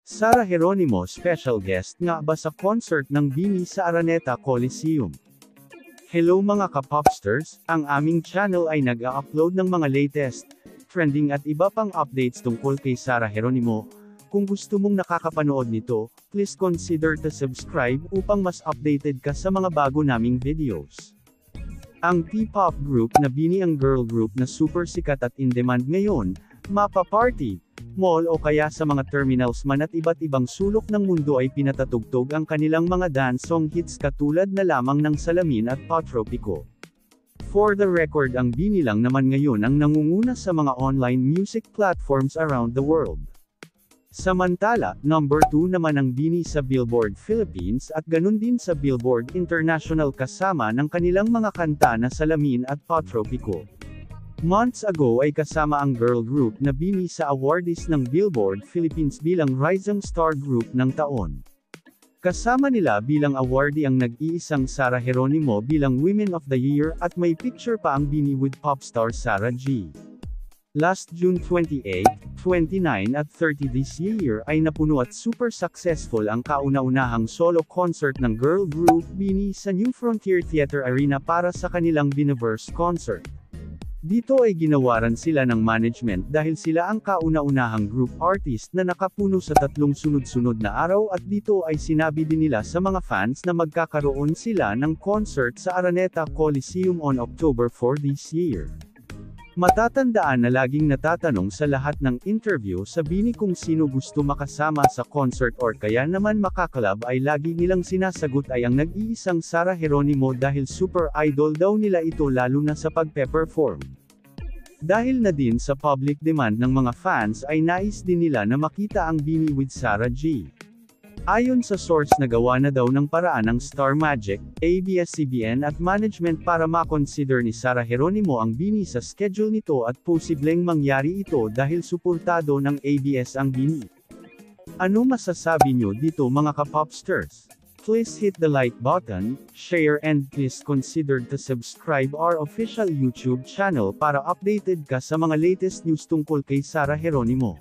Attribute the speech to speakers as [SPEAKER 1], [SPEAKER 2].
[SPEAKER 1] Sara Geronimo special guest nga ba sa concert ng BINI sa Araneta Coliseum? Hello mga ka-popsters, ang aming channel ay nag-a-upload ng mga latest, trending at iba pang updates tungkol kay Sara Geronimo. Kung gusto mong nakakapanood nito, please consider to subscribe upang mas updated ka sa mga bago naming videos. Ang P-pop group na BINI ang girl group na super sikat at in-demand ngayon, mapa-party, mall o kaya sa mga terminals man at iba't ibang sulok ng mundo ay pinatatugtog ang kanilang mga dance song hits katulad na lamang ng Salamin at Patropiko. For the record, ang BINI lang naman ngayon ang nangunguna sa mga online music platforms around the world. Samantala, number 2 naman ang BINI sa Billboard Philippines at ganun din sa Billboard International kasama ng kanilang mga kanta na Salamin at Patropiko. Months ago ay kasama ang girl group na BINI sa awardees ng Billboard Philippines bilang Rising Star Group ng taon. Kasama nila bilang awardee ang nag-iisang Sara Geronimo bilang Women of the Year at may picture pa ang BINI with popstar Sara G. Last June 28, 29 at 30 this year ay napuno at super successful ang kauna-unahang solo concert ng girl group BINI sa New Frontier Theater Arena para sa kanilang Biniverse concert. Dito ay ginawaran sila ng management dahil sila ang kauna-unahang group artist na nakapuno sa 3 sunod-sunod na araw at dito ay sinabi din nila sa mga fans na magkakaroon sila ng concert sa Araneta Coliseum on October 4 this year. Matatandaan na laging natatanong sa lahat ng interview sa BINI kung sino gusto makasama sa concert or kaya naman makakalab ay lagi nilang sinasagot ay ang nag-iisang Sara Geronimo dahil super idol daw nila ito lalo na sa pagpe-perform. Dahil na din sa public demand ng mga fans ay nais din nila na makita ang BINI with Sara G. Ayon sa source, nagawa na daw ng paraan ng Star Magic, ABS-CBN at management para makonsider ni Sara Geronimo ang BINI sa schedule nito at posibleng mangyari ito dahil suportado ng ABS ang BINI. Ano masasabi nyo dito mga ka-popsters? Please hit the like button, share and please consider to subscribe our official YouTube channel para updated ka sa mga latest news tungkol kay Sara Geronimo.